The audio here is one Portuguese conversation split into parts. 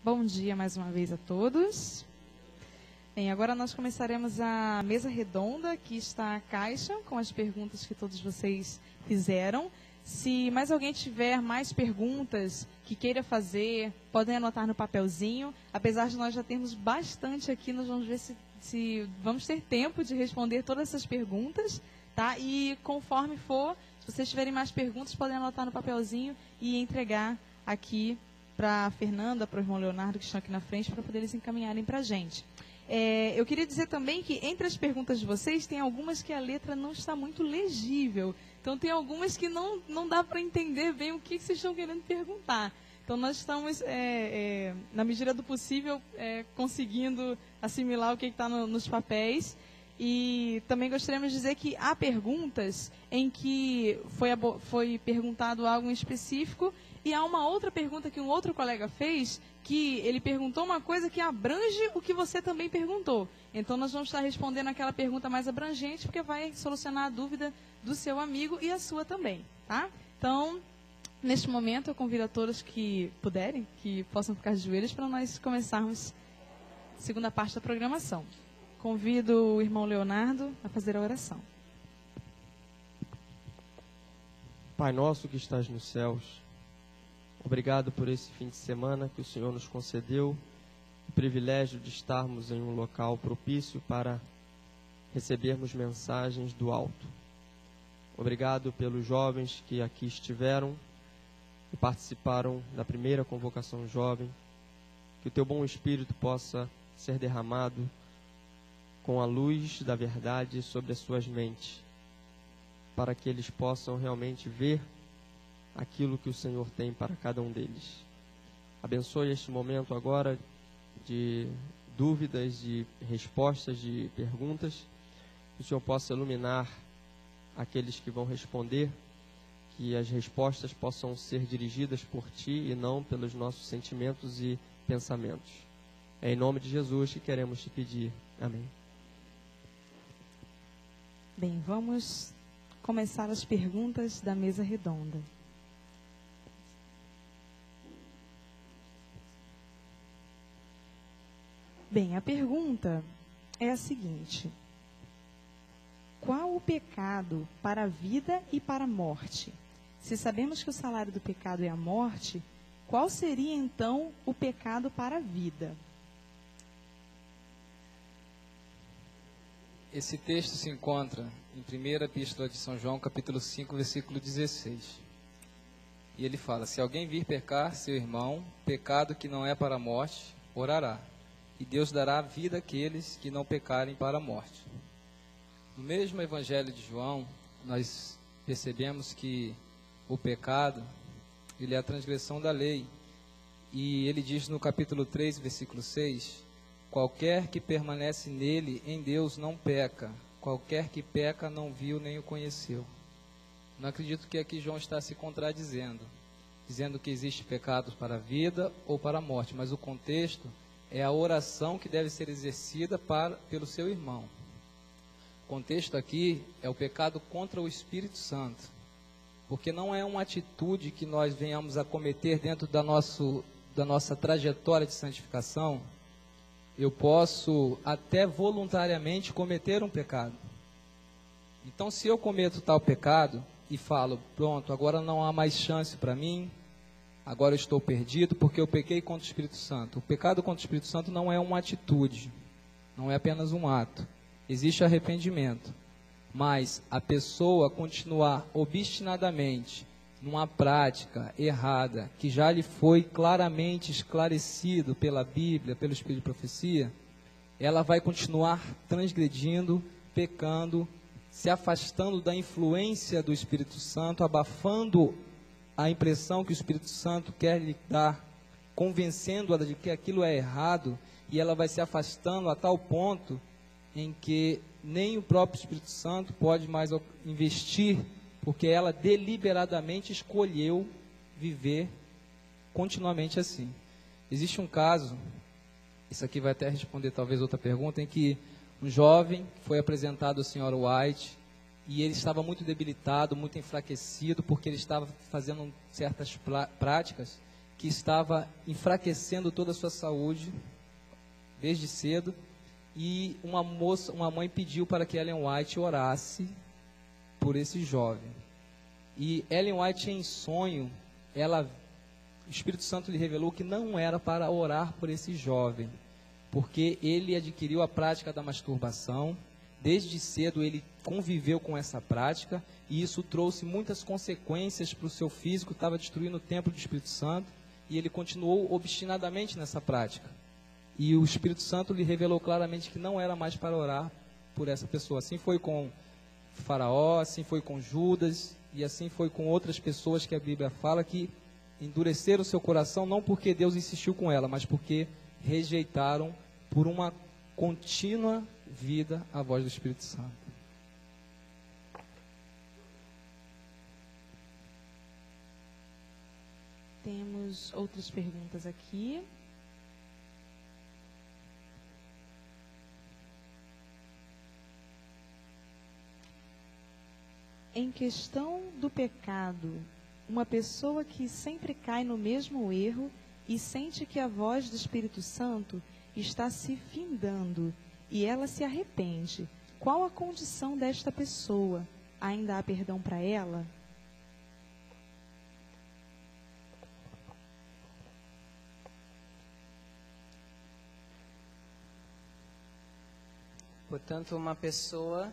Bom dia mais uma vez a todos. Bem, agora nós começaremos a mesa redonda, que está a caixa com as perguntas que todos vocês fizeram. Se mais alguém tiver mais perguntas que queira fazer, podem anotar no papelzinho. Apesar de nós já termos bastante aqui, nós vamos ver se vamos ter tempo de responder todas essas perguntas, tá? E conforme for, se vocês tiverem mais perguntas, podem anotar no papelzinho e entregar aqui para a Fernanda, para o irmão Leonardo, que estão aqui na frente, para poder eles encaminharem para a gente. Eu queria dizer também que entre as perguntas de vocês, tem algumas que a letra não está muito legível. Então, tem algumas que não dá para entender bem o que vocês estão querendo perguntar. Então, nós estamos, na medida do possível, conseguindo assimilar o que está nos papéis. E também gostaríamos de dizer que há perguntas em que foi perguntado algo em específico e há uma outra pergunta que um outro colega fez, que ele perguntou uma coisa que abrange o que você também perguntou. Então, nós vamos estar respondendo aquela pergunta mais abrangente, porque vai solucionar a dúvida do seu amigo e a sua também, tá? Então, neste momento, eu convido a todos que puderem, que possam ficar de joelhos, para nós começarmos a segunda parte da programação. Convido o irmão Leonardo a fazer a oração. Pai nosso que estás nos céus, obrigado por esse fim de semana que o Senhor nos concedeu, o privilégio de estarmos em um local propício para recebermos mensagens do alto. Obrigado pelos jovens que aqui estiveram e participaram da primeira convocação jovem, que o teu bom Espírito possa ser derramado com a luz da verdade sobre as suas mentes, para que eles possam realmente ver aquilo que o Senhor tem para cada um deles. Abençoe este momento agora de dúvidas, de respostas, de perguntas, que o Senhor possa iluminar aqueles que vão responder, que as respostas possam ser dirigidas por Ti e não pelos nossos sentimentos e pensamentos. É em nome de Jesus que queremos Te pedir. Amém. Bem, vamos começar as perguntas da mesa redonda. Bem, a pergunta é a seguinte: qual o pecado para a vida e para a morte? Se sabemos que o salário do pecado é a morte, qual seria então o pecado para a vida? Esse texto se encontra em 1ª Epístola de São João, capítulo 5, versículo 16. E ele fala: se alguém vir pecar seu irmão, pecado que não é para a morte, orará, e Deus dará vida àqueles que não pecarem para a morte. No mesmo Evangelho de João, nós percebemos que o pecado, ele é a transgressão da lei. E ele diz no capítulo 3, versículo 6, qualquer que permanece nele, em Deus, não peca. Qualquer que peca não viu nem o conheceu. Não acredito que aqui João está se contradizendo, dizendo que existe pecados para a vida ou para a morte, mas o contexto é a oração que deve ser exercida pelo seu irmão. O contexto aqui é o pecado contra o Espírito Santo, porque não é uma atitude que nós venhamos a cometer dentro da nossa trajetória de santificação. Eu posso até voluntariamente cometer um pecado. Então, se eu cometo tal pecado e falo, pronto, agora não há mais chance para mim, agora eu estou perdido porque eu pequei contra o Espírito Santo. O pecado contra o Espírito Santo não é uma atitude, não é apenas um ato. Existe arrependimento, mas a pessoa continuar obstinadamente numa prática errada, que já lhe foi claramente esclarecido pela Bíblia, pelo Espírito de profecia, ela vai continuar transgredindo, pecando, se afastando da influência do Espírito Santo, abafando a impressão que o Espírito Santo quer lhe dar, convencendo-a de que aquilo é errado, e ela vai se afastando a tal ponto em que nem o próprio Espírito Santo pode mais investir, porque ela deliberadamente escolheu viver continuamente assim. Existe um caso, isso aqui vai até responder talvez outra pergunta, em que um jovem foi apresentado ao Sr. White e ele estava muito debilitado, muito enfraquecido, porque ele estava fazendo certas práticas que estava enfraquecendo toda a sua saúde desde cedo, e uma mãe pediu para que Ellen White orasse por esse jovem. E Ellen White, em sonho, o Espírito Santo lhe revelou que não era para orar por esse jovem, porque ele adquiriu a prática da masturbação. Desde cedo ele conviveu com essa prática, e isso trouxe muitas consequências para o seu físico, estava destruindo o templo do Espírito Santo, e ele continuou obstinadamente nessa prática. E o Espírito Santo lhe revelou claramente que não era mais para orar por essa pessoa. Assim foi com Faraó, assim foi com Judas, e assim foi com outras pessoas que a Bíblia fala que endureceram o seu coração, não porque Deus insistiu com ela, mas porque rejeitaram por uma contínua vida a voz do Espírito Santo. Temos outras perguntas aqui. Em questão do pecado, uma pessoa que sempre cai no mesmo erro e sente que a voz do Espírito Santo está se findando e ela se arrepende, qual a condição desta pessoa? Ainda há perdão para ela? Portanto, uma pessoa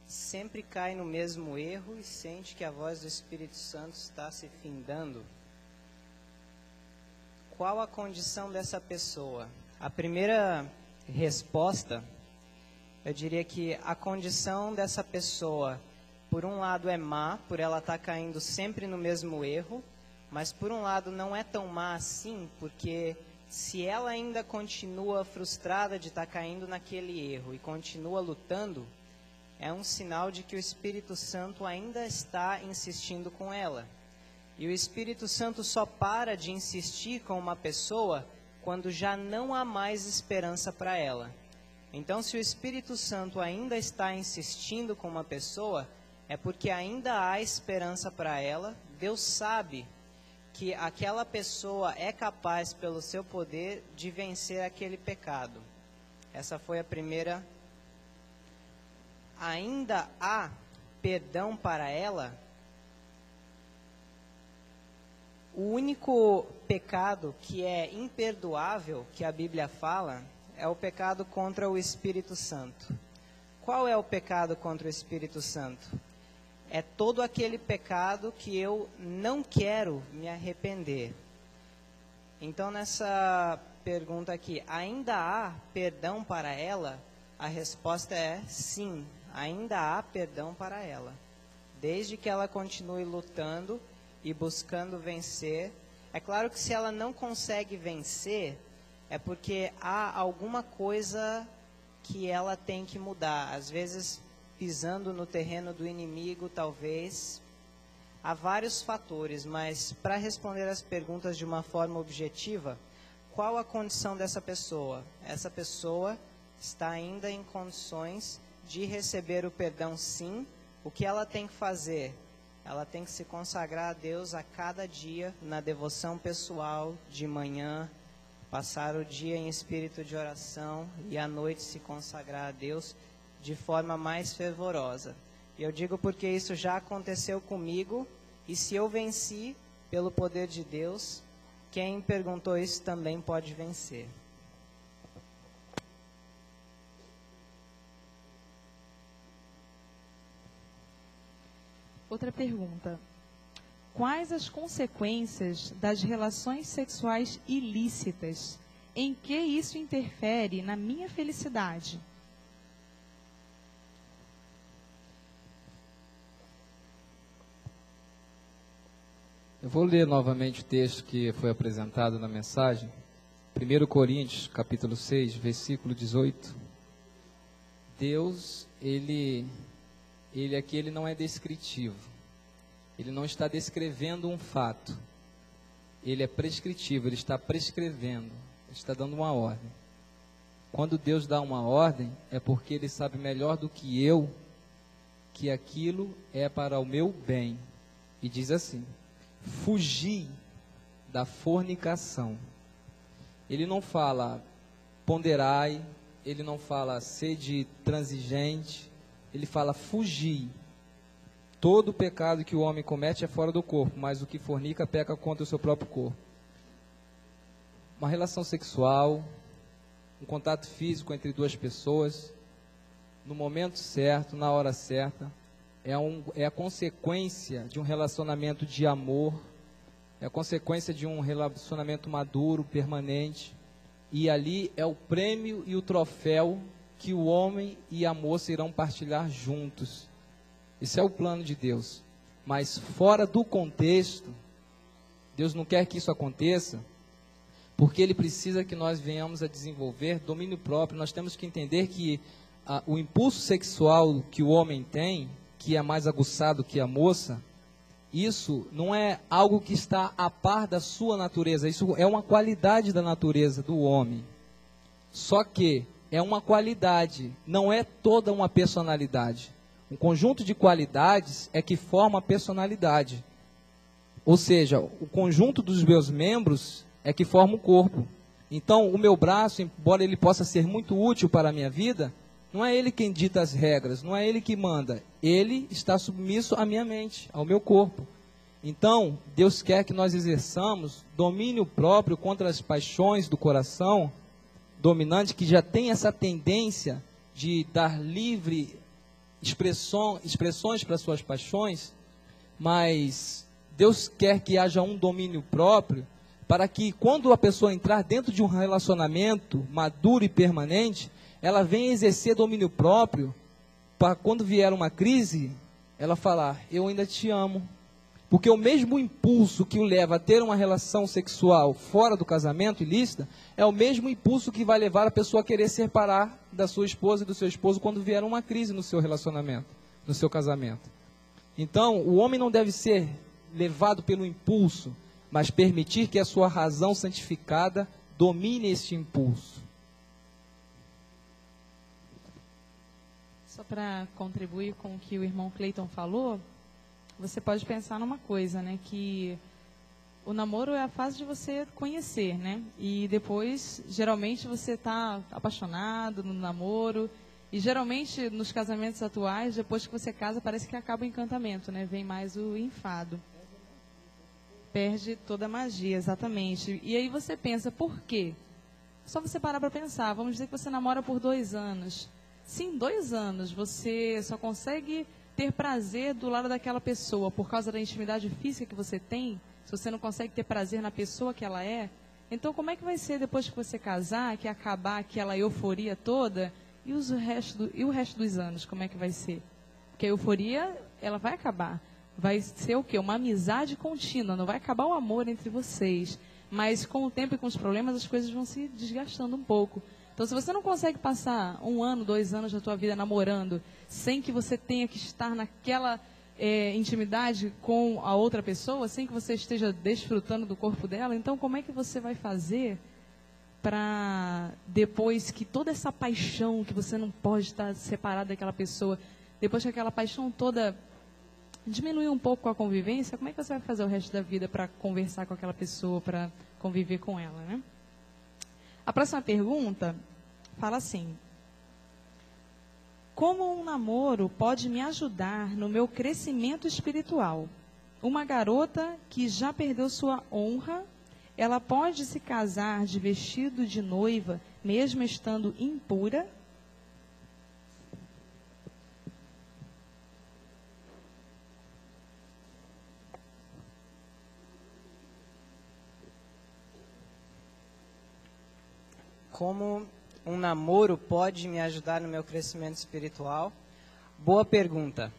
sempre cai no mesmo erro e sente que a voz do Espírito Santo está se findando. Qual a condição dessa pessoa? A primeira resposta, eu diria que a condição dessa pessoa, por um lado é má, por ela estar caindo sempre no mesmo erro, mas por um lado não é tão má assim, porque se ela ainda continua frustrada de estar caindo naquele erro e continua lutando, é um sinal de que o Espírito Santo ainda está insistindo com ela. E o Espírito Santo só para de insistir com uma pessoa quando já não há mais esperança para ela. Então, se o Espírito Santo ainda está insistindo com uma pessoa, é porque ainda há esperança para ela. Deus sabe que aquela pessoa é capaz, pelo seu poder, de vencer aquele pecado. Essa foi a primeira. Ainda há perdão para ela? O único pecado que é imperdoável, que a Bíblia fala, é o pecado contra o Espírito Santo. Qual é o pecado contra o Espírito Santo? É todo aquele pecado que eu não quero me arrepender. Então, nessa pergunta aqui, ainda há perdão para ela? A resposta é sim, ainda há perdão para ela. Desde que ela continue lutando e buscando vencer. É claro que se ela não consegue vencer, é porque há alguma coisa que ela tem que mudar. Às vezes, pisando no terreno do inimigo, talvez. Há vários fatores, mas para responder as perguntas de uma forma objetiva, qual a condição dessa pessoa? Essa pessoa está ainda em condições de receber o perdão, sim. O que ela tem que fazer? Ela tem que se consagrar a Deus a cada dia, na devoção pessoal, de manhã, passar o dia em espírito de oração e à noite se consagrar a Deus de forma mais fervorosa. E eu digo porque isso já aconteceu comigo, e se eu venci pelo poder de Deus, quem perguntou isso também pode vencer. Outra pergunta. Quais as consequências das relações sexuais ilícitas? Em que isso interfere na minha felicidade? Eu vou ler novamente o texto que foi apresentado na mensagem. 1 Coríntios, capítulo 6, versículo 18. Deus, ele aqui ele não é descritivo. Ele não está descrevendo um fato. Ele é prescritivo, ele está prescrevendo. Ele está dando uma ordem. Quando Deus dá uma ordem, é porque Ele sabe melhor do que eu que aquilo é para o meu bem. E diz assim: fugi da fornicação. Ele não fala ponderai, ele não fala sede transigente, ele fala fugir. Todo pecado que o homem comete é fora do corpo, mas o que fornica peca contra o seu próprio corpo. Uma relação sexual, um contato físico entre duas pessoas, no momento certo, na hora certa, é a consequência de um relacionamento de amor, é a consequência de um relacionamento maduro, permanente, e ali é o prêmio e o troféu que o homem e a moça irão partilhar juntos. Esse é o plano de Deus. Mas fora do contexto, Deus não quer que isso aconteça, porque Ele precisa que nós venhamos a desenvolver domínio próprio. Nós temos que entender que o impulso sexual que o homem tem, que é mais aguçado que a moça, isso não é algo que está a par da sua natureza, isso é uma qualidade da natureza do homem. Só que é uma qualidade, não é toda uma personalidade. Um conjunto de qualidades é que forma a personalidade. Ou seja, o conjunto dos meus membros é que forma o corpo. Então, o meu braço, embora ele possa ser muito útil para a minha vida, não é ele quem dita as regras, não é ele que manda. Ele está submisso à minha mente, ao meu corpo. Então, Deus quer que nós exerçamos domínio próprio contra as paixões do coração dominante, que já tem essa tendência de dar livre expressões para suas paixões, mas Deus quer que haja um domínio próprio, para que quando a pessoa entrar dentro de um relacionamento maduro e permanente, ela venha exercer domínio próprio, para quando vier uma crise, ela falar, eu ainda te amo. Porque o mesmo impulso que o leva a ter uma relação sexual fora do casamento ilícita, é o mesmo impulso que vai levar a pessoa a querer se separar da sua esposa e do seu esposo quando vier uma crise no seu relacionamento, no seu casamento. Então, o homem não deve ser levado pelo impulso, mas permitir que a sua razão santificada domine este impulso. Só para contribuir com o que o irmão Cleiton falou, você pode pensar numa coisa, né, que o namoro é a fase de você conhecer, né, e depois, geralmente, você está apaixonado no namoro, e geralmente, nos casamentos atuais, depois que você casa, parece que acaba o encantamento, né, vem mais o enfado. Perde toda a magia, exatamente. E aí você pensa, por quê? Só você parar para pensar, vamos dizer que você namora por 2 anos. Se em 2 anos você só consegue ter prazer do lado daquela pessoa por causa da intimidade física que você tem, se você não consegue ter prazer na pessoa que ela é, então como é que vai ser depois que você casar, que acabar aquela euforia toda, e o resto dos anos, como é que vai ser? Porque a euforia, ela vai acabar. Vai ser o quê? Uma amizade contínua, não vai acabar o amor entre vocês. Mas com o tempo e com os problemas, as coisas vão se desgastando um pouco. Então, se você não consegue passar 1 ano, 2 anos da tua vida namorando, sem que você tenha que estar naquela intimidade com a outra pessoa, sem que você esteja desfrutando do corpo dela, então como é que você vai fazer para depois que toda essa paixão, que você não pode estar separado daquela pessoa, depois que aquela paixão toda diminuir um pouco com a convivência, como é que você vai fazer o resto da vida para conversar com aquela pessoa, para conviver com ela, né? A próxima pergunta fala assim: como um namoro pode me ajudar no meu crescimento espiritual? Uma garota que já perdeu sua honra, ela pode se casar de vestido de noiva, mesmo estando impura? Como um namoro pode me ajudar no meu crescimento espiritual? Boa pergunta.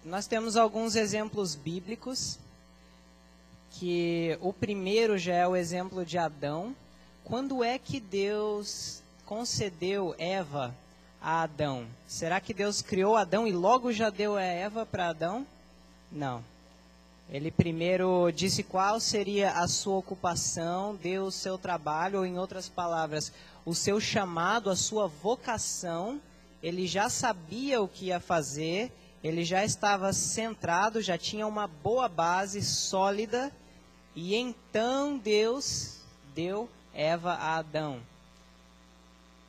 Nós temos alguns exemplos bíblicos, que o primeiro já é o exemplo de Adão. Quando é que Deus concedeu Eva a Adão? Será que Deus criou Adão e logo já deu a Eva para Adão? Não. Ele primeiro disse qual seria a sua ocupação, deu o seu trabalho, ou em outras palavras, o seu chamado, a sua vocação. Ele já sabia o que ia fazer, ele já estava centrado, já tinha uma boa base sólida, E então Deus deu Eva a Adão.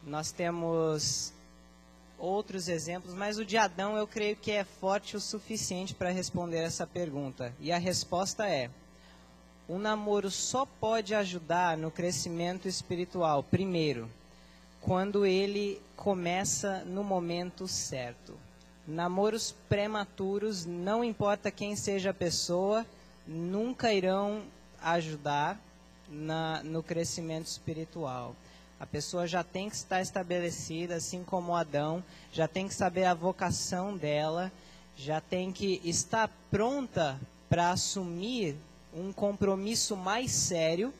Nós temos outros exemplos, mas o de Adão eu creio que é forte o suficiente para responder essa pergunta. E a resposta é: o namoro só pode ajudar no crescimento espiritual, primeiro, quando ele começa no momento certo. Namoros prematuros, não importa quem seja a pessoa, nunca irão ajudar no crescimento espiritual. A pessoa já tem que estar estabelecida, assim como Adão, já tem que saber a vocação dela, já tem que estar pronta para assumir um compromisso mais sério.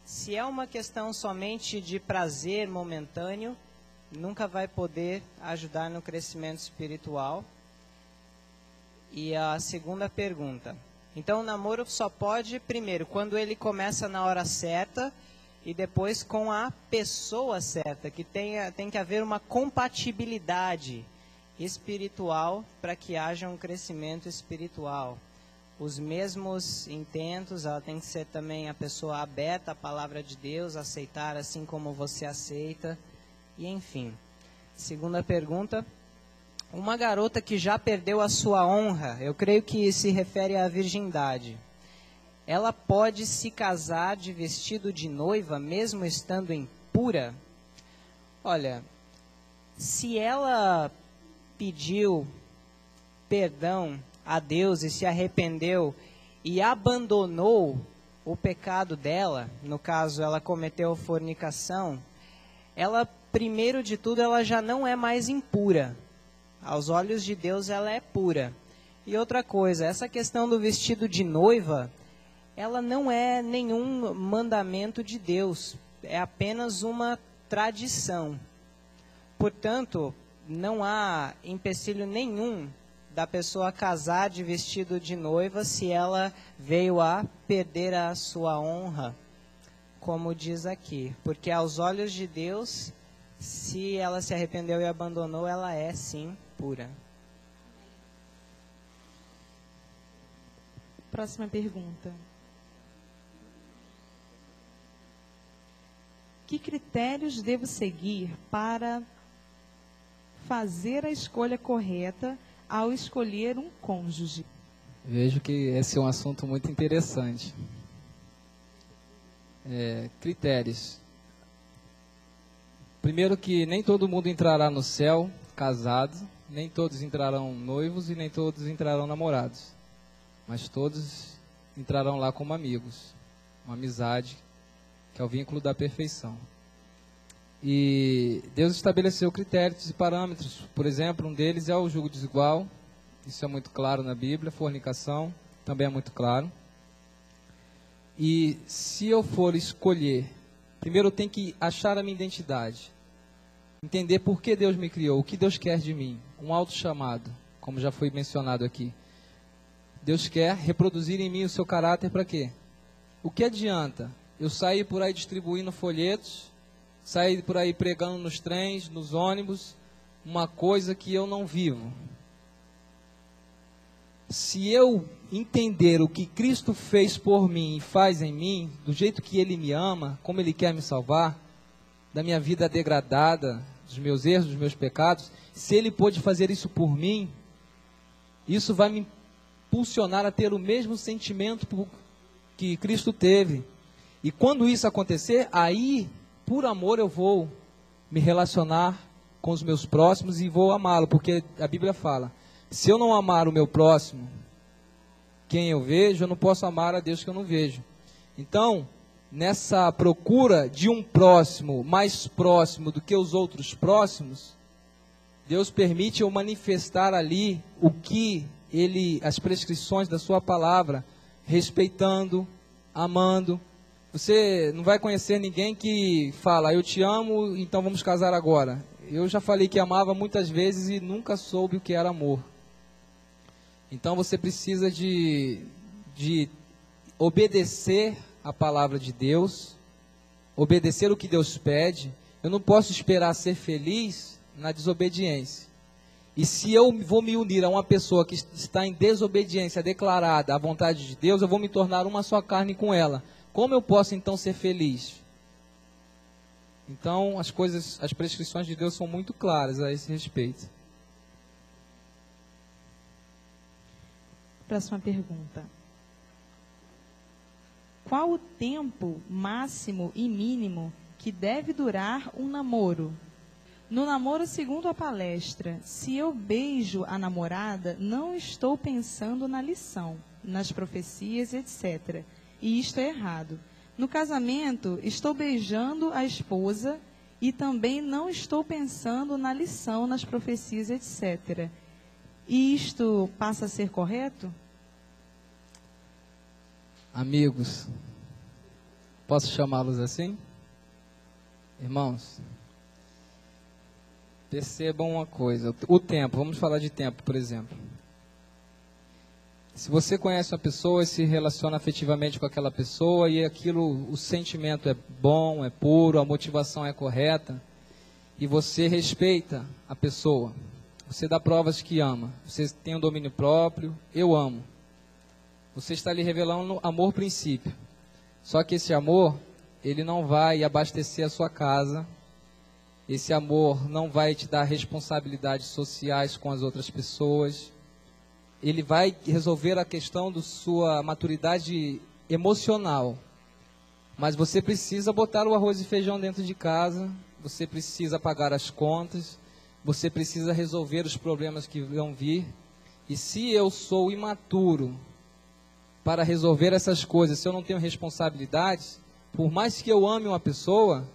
Se é uma questão somente de prazer momentâneo, nunca vai poder ajudar no crescimento espiritual. E a segunda pergunta: então o namoro só pode, primeiro, quando ele começa na hora certa, e depois com a pessoa certa, que tem que haver uma compatibilidade espiritual para que haja um crescimento espiritual. Os mesmos intentos, ela tem que ser também a pessoa aberta à palavra de Deus, aceitar assim como você aceita, e enfim. Segunda pergunta: uma garota que já perdeu a sua honra, eu creio que se refere à virgindade, ela pode se casar de vestido de noiva, mesmo estando impura? Olha, se ela pediu perdão a Deus e se arrependeu e abandonou o pecado dela, no caso ela cometeu fornicação, ela, primeiro de tudo, ela já não é mais impura. Aos olhos de Deus ela é pura. E outra coisa, essa questão do vestido de noiva, ela não é nenhum mandamento de Deus, é apenas uma tradição. Portanto, não há empecilho nenhum da pessoa casar de vestido de noiva se ela veio a perder a sua honra, como diz aqui. Porque aos olhos de Deus, se ela se arrependeu e abandonou, ela é sim pura. Próxima pergunta. Que critérios devo seguir para fazer a escolha correta ao escolher um cônjuge? Vejo que esse é um assunto muito interessante. Critérios. Primeiro que nem todo mundo entrará no céu casado, nem todos entrarão noivos e nem todos entrarão namorados. Mas todos entrarão lá como amigos, uma amizade, que é o vínculo da perfeição. E Deus estabeleceu critérios e parâmetros. Por exemplo, um deles é o julgo desigual. Isso é muito claro na Bíblia. Fornicação também é muito claro. E se eu for escolher, primeiro eu tenho que achar a minha identidade. Entender por que Deus me criou, o que Deus quer de mim. Um autochamado, como já foi mencionado aqui. Deus quer reproduzir em mim o seu caráter para quê? O que adianta eu sair por aí distribuindo folhetos, sair por aí pregando nos trens, nos ônibus, uma coisa que eu não vivo? Se eu entender o que Cristo fez por mim e faz em mim, do jeito que Ele me ama, como Ele quer me salvar, da minha vida degradada, dos meus erros, dos meus pecados, se Ele pôde fazer isso por mim, isso vai me impulsionar a ter o mesmo sentimento que Cristo teve. E quando isso acontecer, aí, por amor, eu vou me relacionar com os meus próximos e vou amá-lo, porque a Bíblia fala, se eu não amar o meu próximo, quem eu vejo, eu não posso amar a Deus que eu não vejo. Então, nessa procura de um próximo mais próximo do que os outros próximos, Deus permite eu manifestar ali o que as prescrições da sua palavra, respeitando, amando. Você não vai conhecer ninguém que fala, eu te amo, então vamos casar agora. Eu já falei que amava muitas vezes e nunca soube o que era amor. Então você precisa de obedecer a palavra de Deus, obedecer o que Deus pede. Eu não posso esperar ser feliz na desobediência. E se eu vou me unir a uma pessoa que está em desobediência declarada à vontade de Deus, eu vou me tornar uma só carne com ela. Como eu posso então ser feliz? Então as prescrições de Deus são muito claras a esse respeito. Próxima pergunta. Qual o tempo máximo e mínimo que deve durar um namoro? No namoro, segundo a palestra, se eu beijo a namorada, não estou pensando na lição, nas profecias, etc. E isto é errado. No casamento, estou beijando a esposa e também não estou pensando na lição, nas profecias, etc. E isto passa a ser correto? Amigos, posso chamá-los assim? Irmãos, percebam uma coisa, o tempo, vamos falar de tempo, por exemplo. Se você conhece uma pessoa e se relaciona afetivamente com aquela pessoa e aquilo, o sentimento é bom, é puro, a motivação é correta, e você respeita a pessoa, você dá provas que ama, você tem um domínio próprio, eu amo. Você está lhe revelando amor princípio. Só que esse amor, ele não vai abastecer a sua casa. Esse amor não vai te dar responsabilidades sociais com as outras pessoas. Ele vai resolver a questão da sua maturidade emocional. Mas você precisa botar o arroz e feijão dentro de casa. Você precisa pagar as contas. Você precisa resolver os problemas que vão vir. E se eu sou imaturo para resolver essas coisas, se eu não tenho responsabilidades, por mais que eu ame uma pessoa,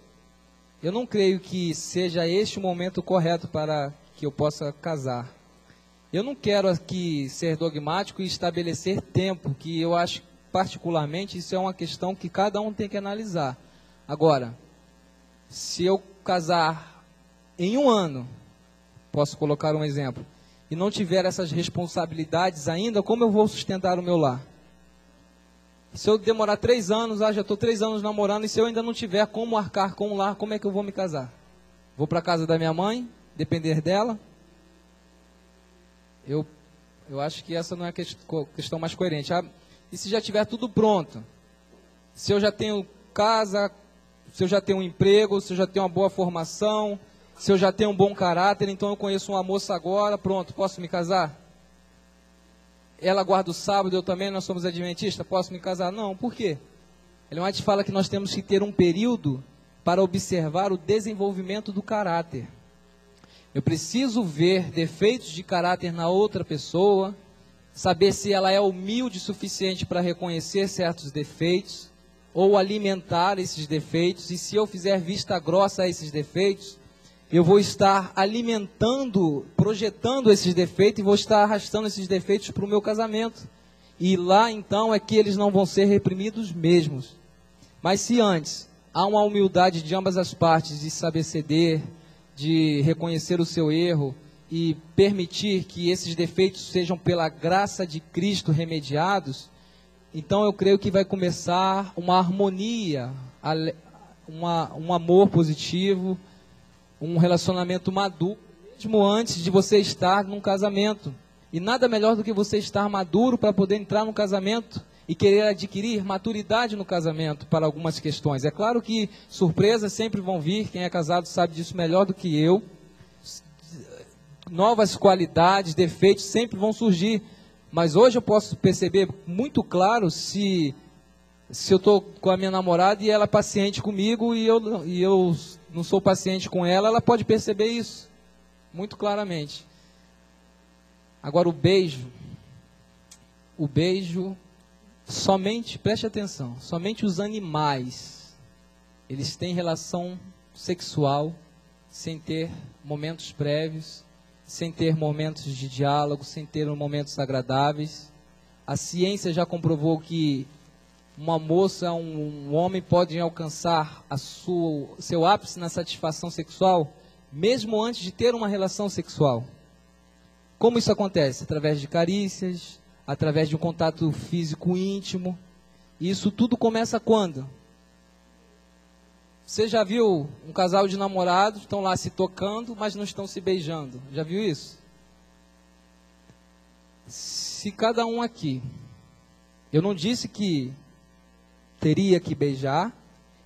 eu não creio que seja este o momento correto para que eu possa casar. Eu não quero aqui ser dogmático e estabelecer tempo, que eu acho particularmente isso é uma questão que cada um tem que analisar. Agora, se eu casar em 1 ano, posso colocar um exemplo, e não tiver essas responsabilidades ainda, como eu vou sustentar o meu lar? Se eu demorar 3 anos, já estou 3 anos namorando, e se eu ainda não tiver como arcar com o lar, como é que eu vou me casar? Vou para a casa da minha mãe, depender dela? Eu acho que essa não é a questão mais coerente. E se já tiver tudo pronto? Se eu já tenho casa, se eu já tenho um emprego, se eu já tenho uma boa formação, se eu já tenho um bom caráter, então eu conheço uma moça agora, pronto, posso me casar? Ela guarda o sábado, eu também, nós somos adventistas, posso me casar? Não, por quê? Ele mais fala que nós temos que ter um período para observar o desenvolvimento do caráter. Eu preciso ver defeitos de caráter na outra pessoa, saber se ela é humilde o suficiente para reconhecer certos defeitos, ou alimentar esses defeitos, e se eu fizer vista grossa a esses defeitos, eu vou estar alimentando, projetando esses defeitos e vou estar arrastando esses defeitos para o meu casamento. E lá então é que eles não vão ser reprimidos mesmos. Mas se antes há uma humildade de ambas as partes de saber ceder, de reconhecer o seu erro e permitir que esses defeitos sejam pela graça de Cristo remediados, então eu creio que vai começar uma harmonia, um amor positivo, um relacionamento maduro, mesmo antes de você estar num casamento. E nada melhor do que você estar maduro para poder entrar no casamento e querer adquirir maturidade no casamento para algumas questões. É claro que surpresas sempre vão vir, quem é casado sabe disso melhor do que eu. Novas qualidades, defeitos sempre vão surgir. Mas hoje eu posso perceber muito claro se eu estou com a minha namorada e ela é paciente comigo e eu não sou paciente com ela, ela pode perceber isso muito claramente. Agora o beijo, somente, preste atenção, somente os animais, eles têm relação sexual sem ter momentos prévios, sem ter momentos de diálogo, sem ter momentos agradáveis. A ciência já comprovou que uma moça, um homem pode alcançar seu ápice na satisfação sexual, mesmo antes de ter uma relação sexual. Como isso acontece? Através de carícias, através de um contato físico íntimo. E isso tudo começa quando? Você já viu um casal de namorados, estão lá se tocando, mas não estão se beijando? Já viu isso? se cada um aqui, eu não disse que teria que beijar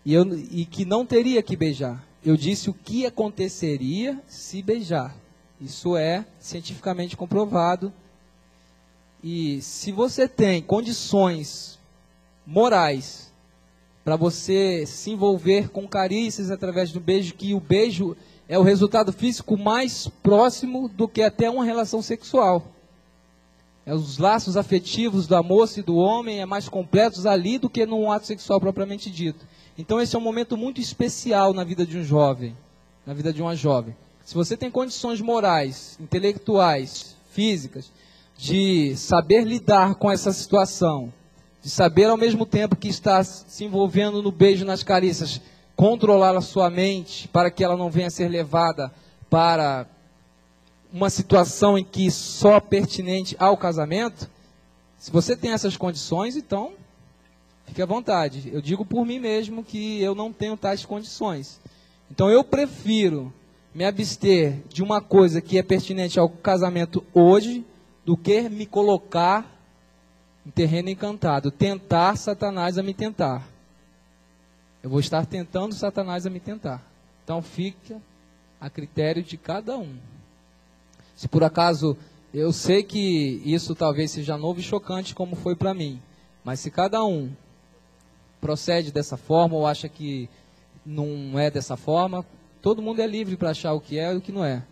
e que não teria que beijar. Eu disse o que aconteceria se beijar. Isso é cientificamente comprovado. E se você tem condições morais para você se envolver com carícias através do beijo, que o beijo é o resultado físico mais próximo do que até uma relação sexual. Os laços afetivos da moça e do homem é mais completos ali do que num ato sexual propriamente dito. Então esse é um momento muito especial na vida de um jovem, na vida de uma jovem. Se você tem condições morais, intelectuais, físicas, de saber lidar com essa situação, de saber ao mesmo tempo que está se envolvendo no beijo, nas carícias, controlar a sua mente para que ela não venha a ser levada para uma situação em que só pertinente ao casamento, se você tem essas condições, então fique à vontade. Eu digo por mim mesmo que eu não tenho tais condições. Então eu prefiro me abster de uma coisa que é pertinente ao casamento hoje, do que me colocar em terreno encantado, tentar Satanás a me tentar. Eu vou estar tentando Satanás a me tentar. Então fica a critério de cada um. Se por acaso, eu sei que isso talvez seja novo e chocante como foi para mim, mas se cada um procede dessa forma ou acha que não é dessa forma, todo mundo é livre para achar o que é e o que não é.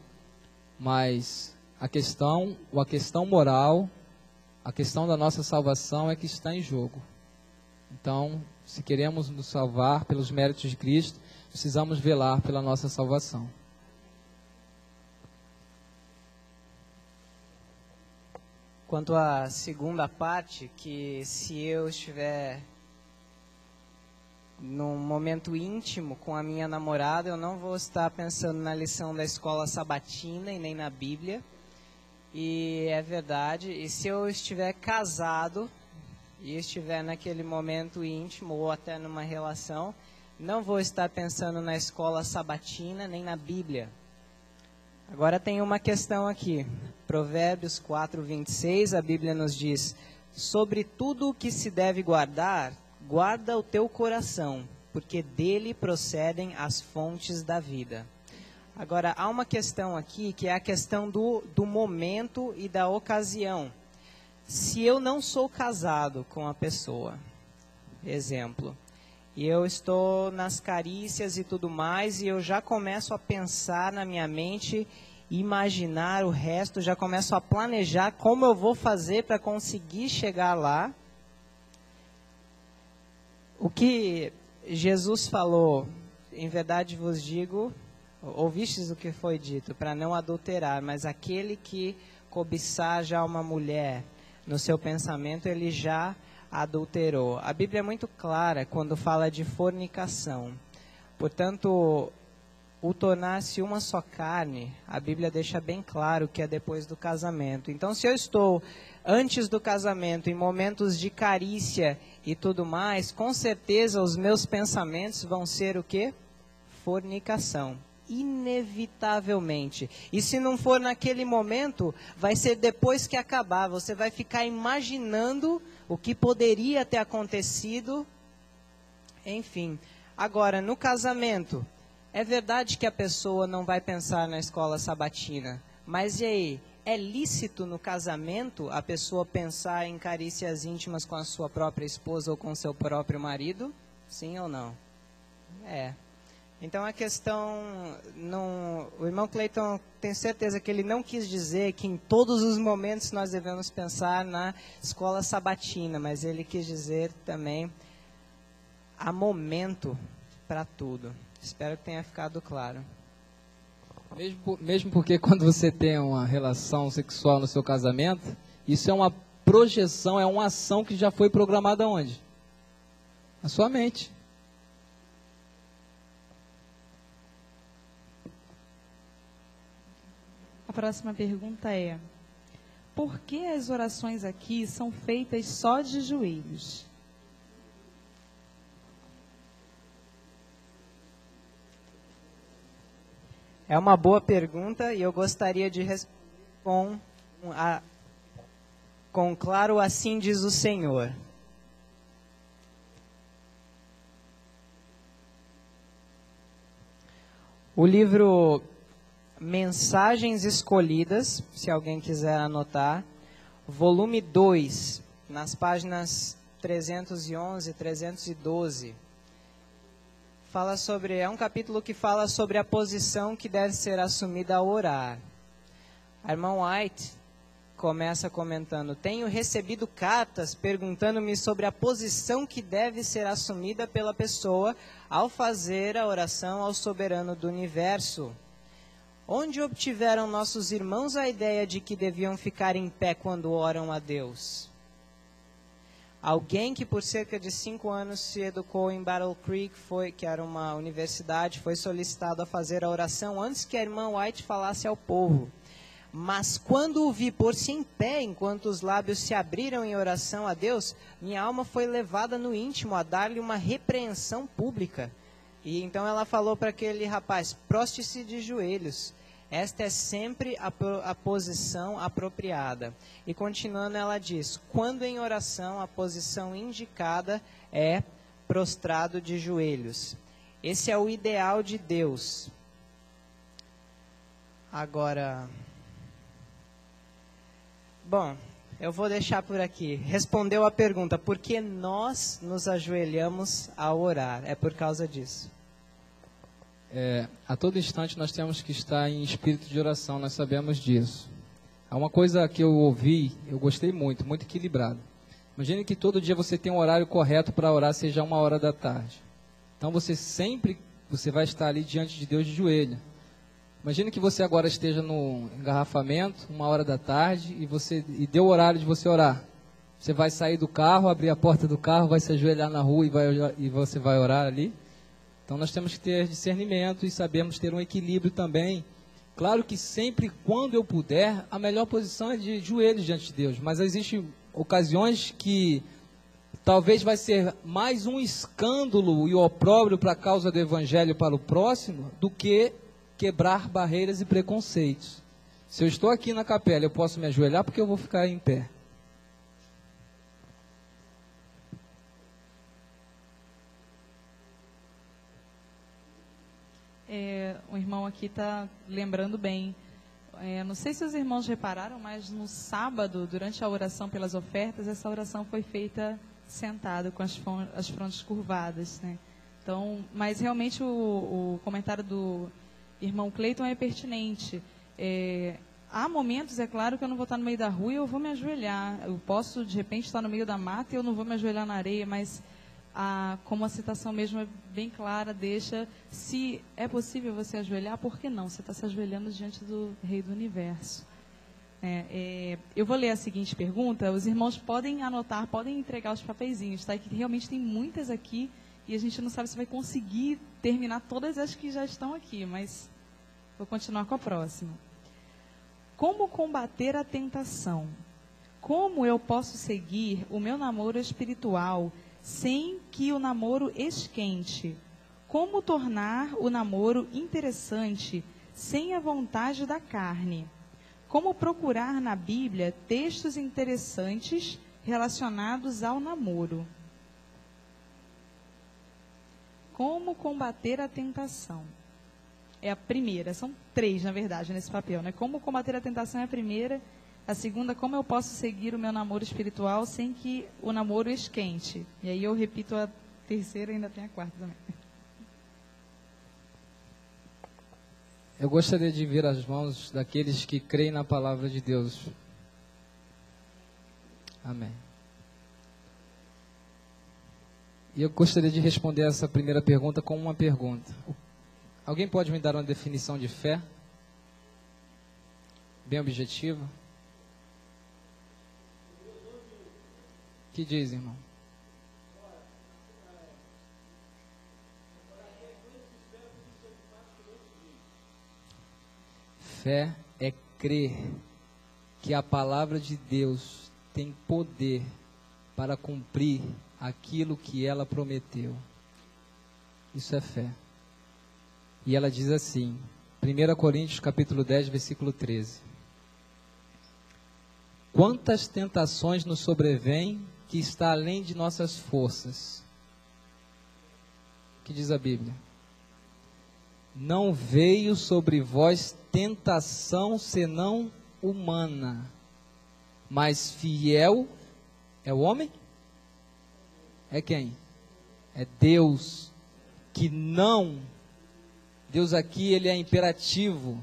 Mas a questão moral, a questão da nossa salvação é que está em jogo. Então, se queremos nos salvar pelos méritos de Cristo, precisamos velar pela nossa salvação. Quanto à segunda parte, que se eu estiver num momento íntimo com a minha namorada, eu não vou estar pensando na lição da escola sabatina e nem na Bíblia. E é verdade. E se eu estiver casado e estiver naquele momento íntimo ou até numa relação, não vou estar pensando na escola sabatina nem na Bíblia. Agora tem uma questão aqui. Provérbios 4:26, a Bíblia nos diz: sobre tudo o que se deve guardar, guarda o teu coração, porque dele procedem as fontes da vida. Agora, há uma questão aqui, que é a questão do momento e da ocasião. Se eu não sou casado com a pessoa, exemplo, e eu estou nas carícias e tudo mais, e eu já começo a pensar na minha mente, imaginar o resto, já começo a planejar como eu vou fazer para conseguir chegar lá. O que Jesus falou, em verdade vos digo, ouvistes o que foi dito, para não adulterar, mas aquele que cobiçar já uma mulher no seu pensamento, ele já adulterou. A Bíblia é muito clara quando fala de fornicação. Portanto, o tornar-se uma só carne, a Bíblia deixa bem claro que é depois do casamento. Então, se eu estou antes do casamento, em momentos de carícia e tudo mais, com certeza os meus pensamentos vão ser o quê? Fornicação. Inevitavelmente. E se não for naquele momento, vai ser depois que acabar. Você vai ficar imaginando o que poderia ter acontecido. Enfim. Agora, no casamento, é verdade que a pessoa não vai pensar na escola sabatina. Mas e aí? É lícito no casamento a pessoa pensar em carícias íntimas com a sua própria esposa ou com seu próprio marido? Sim ou não? É. Então a questão, o irmão Cleiton tem certeza que ele não quis dizer que em todos os momentos nós devemos pensar na escola sabatina, mas ele quis dizer também, há momento para tudo. Espero que tenha ficado claro. Mesmo porque quando você tem uma relação sexual no seu casamento, isso é uma projeção, é uma ação que já foi programada onde? Na sua mente. A próxima pergunta é: por que as orações aqui são feitas só de joelhos? É uma boa pergunta e eu gostaria de responder com com um claro assim diz o Senhor. O livro Mensagens Escolhidas, se alguém quiser anotar, volume 2, nas páginas 311 e 312, é um capítulo que fala sobre a posição que deve ser assumida ao orar. A irmã White começa comentando: tenho recebido cartas perguntando-me sobre a posição que deve ser assumida pela pessoa ao fazer a oração ao soberano do universo. Onde obtiveram nossos irmãos a ideia de que deviam ficar em pé quando oram a Deus? Alguém que por cerca de 5 anos se educou em Battle Creek, que era uma universidade, foi solicitado a fazer a oração antes que a irmã White falasse ao povo. Mas quando o vi pôr-se em pé enquanto os lábios se abriram em oração a Deus, minha alma foi levada no íntimo a dar-lhe uma repreensão pública. E então ela falou para aquele rapaz: proste-se de joelhos. Esta é sempre a posição apropriada. E continuando ela diz: quando em oração a posição indicada é prostrado de joelhos. Esse é o ideal de Deus. Agora... Bom, eu vou deixar por aqui. Respondeu a pergunta: por que nós nos ajoelhamos ao orar? É por causa disso. A todo instante nós temos que estar em espírito de oração, nós sabemos disso. Há uma coisa que eu ouvi, eu gostei muito, muito equilibrado. Imagine que todo dia você tem um horário correto para orar, seja 1h da tarde. Então você vai estar ali diante de Deus de joelho. Imagine que você agora esteja no engarrafamento, 1h da tarde, e deu o horário de você orar. Você vai sair do carro, abrir a porta do carro, vai se ajoelhar na rua e você vai orar ali. Então nós temos que ter discernimento e sabemos ter um equilíbrio também. Claro que sempre, quando eu puder, a melhor posição é de joelhos diante de Deus. Mas existem ocasiões que talvez vai ser mais um escândalo e opróbrio para a causa do evangelho para o próximo do que quebrar barreiras e preconceitos. Se eu estou aqui na capela, eu posso me ajoelhar porque eu vou ficar em pé. O irmão aqui está lembrando bem. Não sei se os irmãos repararam, mas no sábado, durante a oração pelas ofertas, essa oração foi feita sentado, com as frontes curvadas, né? Então, mas realmente o comentário do irmão Cleiton é pertinente. Há momentos, é claro, que eu não vou estar no meio da rua e eu vou me ajoelhar. Eu posso, de repente, estar no meio da mata e eu não vou me ajoelhar na areia, mas como a citação mesmo é bem clara, deixa, se é possível você ajoelhar, por que não? Você está se ajoelhando diante do Rei do Universo. Eu vou ler a seguinte pergunta, os irmãos podem anotar, podem entregar os papeizinhos, tá? Que realmente tem muitas aqui e a gente não sabe se vai conseguir terminar todas as que já estão aqui, mas vou continuar com a próxima. Como combater a tentação? Como eu posso seguir o meu namoro espiritual sem que o namoro esquente? Como tornar o namoro interessante sem a vontade da carne? Como procurar na Bíblia textos interessantes relacionados ao namoro? Como combater a tentação? É a primeira, são 3 na verdade nesse papel, né? Como combater a tentação é a primeira. A segunda, como eu posso seguir o meu namoro espiritual sem que o namoro esquente? E aí eu repito a terceira e ainda tem a quarta também. Eu gostaria de ver as mãos daqueles que creem na palavra de Deus. Amém. E eu gostaria de responder essa primeira pergunta com uma pergunta. Alguém pode me dar uma definição de fé? Bem objetiva. O que diz, irmão? Fé é crer que a palavra de Deus tem poder para cumprir aquilo que ela prometeu. Isso é fé. E ela diz assim, 1 Coríntios capítulo 10, versículo 13. Quantas tentações nos sobrevêm que está além de nossas forças? O que diz a Bíblia? Não veio sobre vós tentação senão humana, mas fiel é o homem? É quem? É Deus, que não... Deus aqui, ele é imperativo,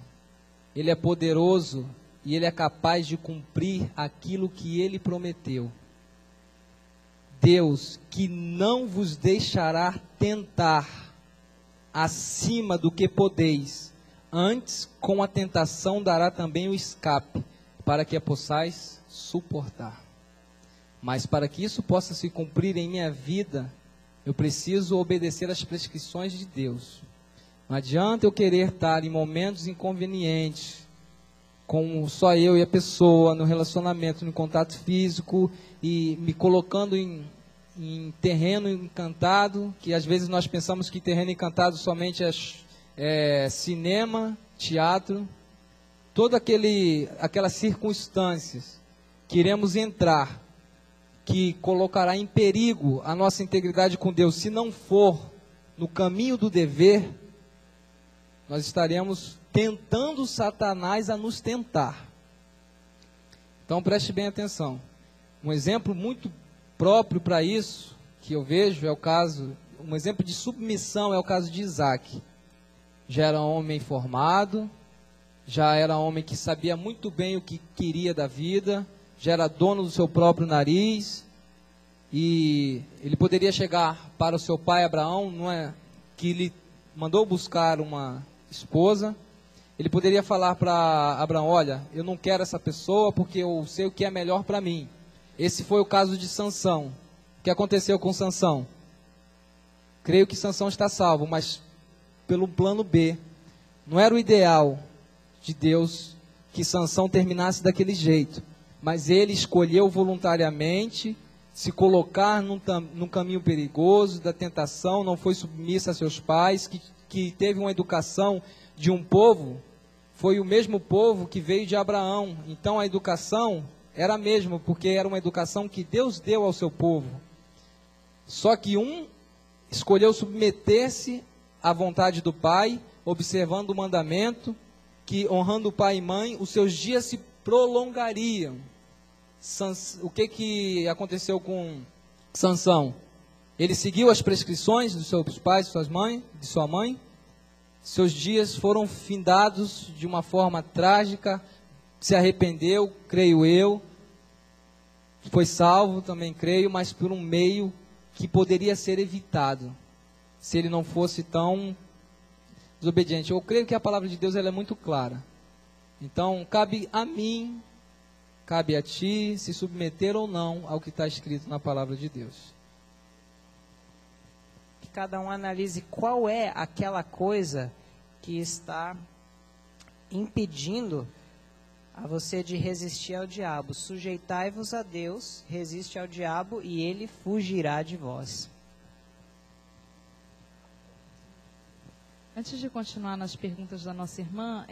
ele é poderoso e ele é capaz de cumprir aquilo que ele prometeu. Deus, que não vos deixará tentar acima do que podeis, antes com a tentação dará também o escape, para que a possais suportar. Mas para que isso possa se cumprir em minha vida, eu preciso obedecer às prescrições de Deus. Não adianta eu querer estar em momentos inconvenientes, com só eu e a pessoa, no relacionamento, no contato físico, e me colocando em terreno encantado, que às vezes nós pensamos que terreno encantado somente é cinema, teatro, todas aquelas circunstâncias que iremos entrar, que colocará em perigo a nossa integridade com Deus, se não for no caminho do dever, nós estaremos tentando Satanás a nos tentar. Então preste bem atenção. Um exemplo muito próprio para isso, que eu vejo, é o caso, um exemplo de submissão é o caso de Isaac. Já era homem formado, já era homem que sabia muito bem o que queria da vida, já era dono do seu próprio nariz, e ele poderia chegar para o seu pai Abraão, não é, que ele mandou buscar uma esposa, ele poderia falar para Abraão: olha, eu não quero essa pessoa porque eu sei o que é melhor para mim. Esse foi o caso de Sansão. O que aconteceu com Sansão? Creio que Sansão está salvo, mas pelo plano B. Não era o ideal de Deus que Sansão terminasse daquele jeito, mas ele escolheu voluntariamente se colocar num caminho perigoso da tentação, não foi submisso a seus pais, que teve uma educação de um povo, foi o mesmo povo que veio de Abraão. Então a educação era a mesma, porque era uma educação que Deus deu ao seu povo. Só que um escolheu submeter-se à vontade do pai, observando o mandamento, que honrando o pai e mãe, os seus dias se prolongariam. O que aconteceu com Sansão? Ele seguiu as prescrições dos seus pais, de sua mãe. Seus dias foram findados de uma forma trágica. Se arrependeu, creio eu. Foi salvo, também creio, mas por um meio que poderia ser evitado, se ele não fosse tão desobediente. Eu creio que a palavra de Deus ela é muito clara. Então, cabe a mim, cabe a ti, se submeter ou não ao que está escrito na palavra de Deus. Que cada um analise qual é aquela coisa que está impedindo a você de resistir ao diabo. Sujeitai-vos a Deus, resiste ao diabo e ele fugirá de vós. Antes de continuar nas perguntas da nossa irmã,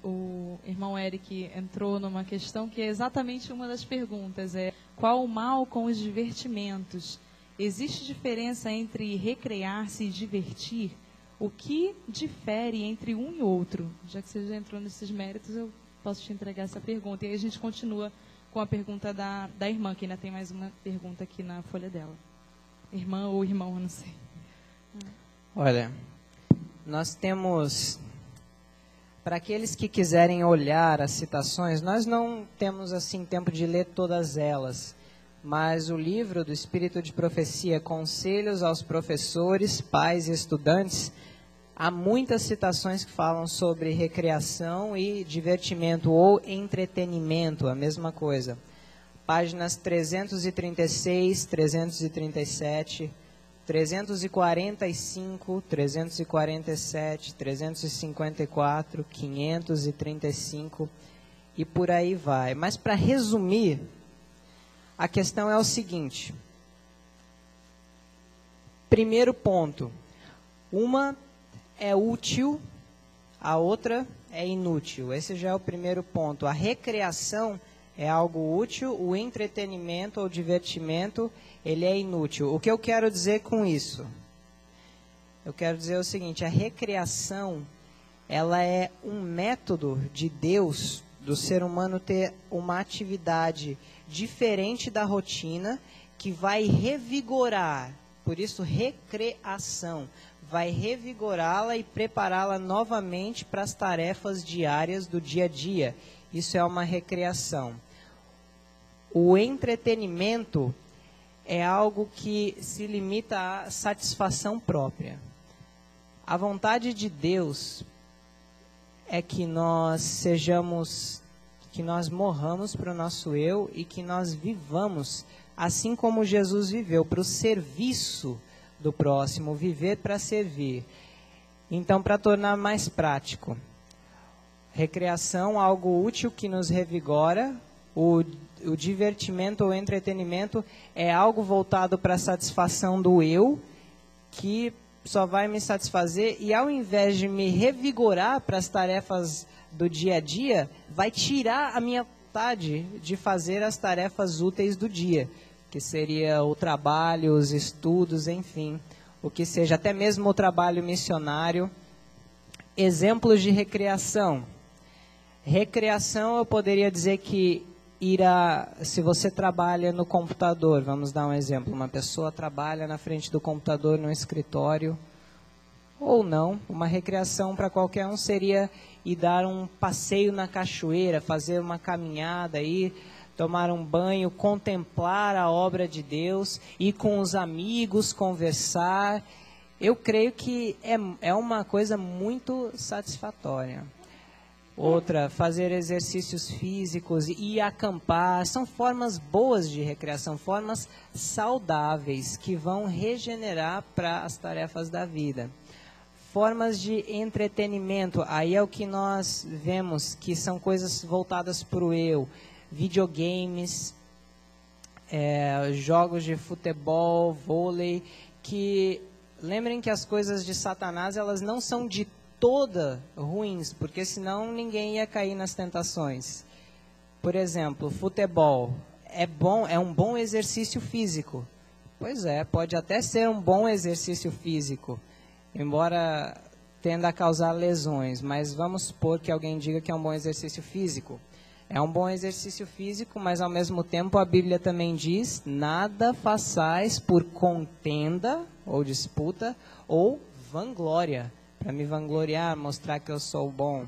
o irmão Eric entrou numa questão que é exatamente uma das perguntas, qual o mal com os divertimentos? Existe diferença entre recrear-se e divertir? O que difere entre um e outro? Já que você já entrou nesses méritos, eu posso te entregar essa pergunta. E aí a gente continua com a pergunta da irmã, que ainda tem mais uma pergunta aqui na folha dela. Irmã ou irmão, eu não sei. Olha, nós temos, para aqueles que quiserem olhar as citações, nós não temos assim tempo de ler todas elas, mas o livro do Espírito de Profecia, Conselhos aos Professores, Pais e Estudantes, há muitas citações que falam sobre recreação e divertimento ou entretenimento, a mesma coisa. Páginas 336, 337, 345, 347, 354, 535 e por aí vai. Mas para resumir, a questão é o seguinte. Primeiro ponto, uma é útil, a outra é inútil. Esse já é o primeiro ponto. A recreação é algo útil, o entretenimento ou divertimento, ele é inútil. O que eu quero dizer com isso? Eu quero dizer o seguinte, a recreação, ela é um método de Deus, do ser humano ter uma atividade diferente da rotina, que vai revigorar, por isso recreação, vai revigorá-la e prepará-la novamente para as tarefas diárias do dia a dia. Isso é uma recreação. O entretenimento é algo que se limita à satisfação própria. A vontade de Deus é que nós sejamos, que nós morramos para o nosso eu e que nós vivamos assim como Jesus viveu, para o serviço do próximo, viver para servir. Então, para tornar mais prático, recreação, algo útil que nos revigora, o divertimento ou entretenimento é algo voltado para a satisfação do eu, que só vai me satisfazer e ao invés de me revigorar para as tarefas do dia a dia, vai tirar a minha vontade de fazer as tarefas úteis do dia, que seria o trabalho, os estudos, enfim, o que seja, até mesmo o trabalho missionário. Exemplos de recreação. Recreação, eu poderia dizer que se você trabalha no computador, vamos dar um exemplo, uma pessoa trabalha na frente do computador no escritório, ou não, uma recreação para qualquer um seria ir dar um passeio na cachoeira, fazer uma caminhada, ir tomar um banho, contemplar a obra de Deus, ir com os amigos, conversar. Eu creio que é uma coisa muito satisfatória. Outra, fazer exercícios físicos e acampar, são formas boas de recreação, formas saudáveis que vão regenerar para as tarefas da vida. Formas de entretenimento, aí é o que nós vemos, que são coisas voltadas para o eu, videogames, jogos de futebol, vôlei, que lembrem que as coisas de Satanás, elas não são de toda ruins, porque senão ninguém ia cair nas tentações. Por exemplo, futebol é um bom exercício físico. Pois é, pode até ser um bom exercício físico, embora tenda a causar lesões, mas vamos supor que alguém diga que é um bom exercício físico. É um bom exercício físico, mas ao mesmo tempo a Bíblia também diz, nada façais por contenda ou disputa ou vanglória, para me vangloriar, mostrar que eu sou bom.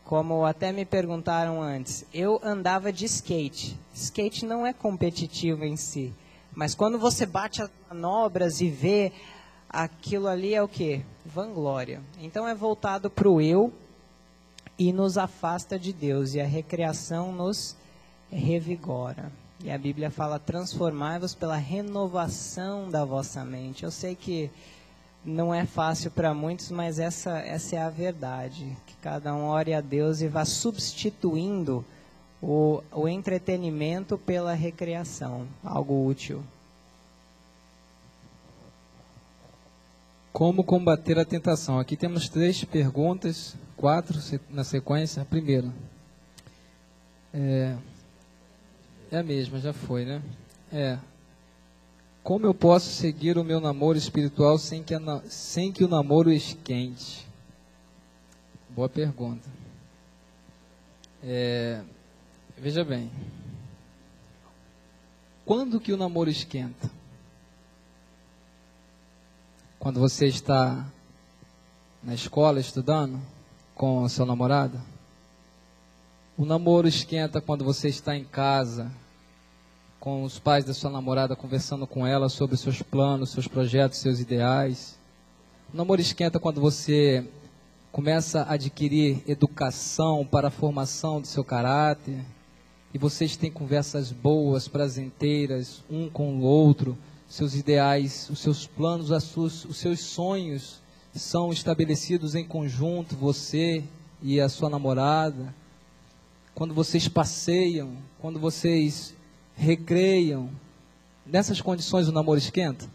Como até me perguntaram antes, eu andava de skate. Skate não é competitivo em si, mas quando você bate as manobras e vê, aquilo ali é o quê? Vanglória. Então é voltado para o eu e nos afasta de Deus, e a recreação nos revigora. E a Bíblia fala, transformai-vos pela renovação da vossa mente. Eu sei que não é fácil para muitos, mas essa é a verdade. Que cada um ore a Deus e vá substituindo o entretenimento pela recreação, algo útil. Como combater a tentação? Aqui temos 3 perguntas, 4 na sequência. Primeiro, é a mesma, já foi, né? Como eu posso seguir o meu namoro espiritual sem que o namoro esquente? Boa pergunta. Veja bem, quando que o namoro esquenta? Quando você está na escola estudando com o seu namorado? O namoro esquenta quando você está em casa com os pais da sua namorada, conversando com ela sobre os seus planos, seus projetos, seus ideais. O namoro esquenta quando você começa a adquirir educação para a formação do seu caráter e vocês têm conversas boas, prazenteiras, um com o outro. Seus ideais, os seus planos, os seus sonhos são estabelecidos em conjunto, você e a sua namorada. Quando vocês passeiam, quando vocês recreiam, nessas condições o namoro esquenta?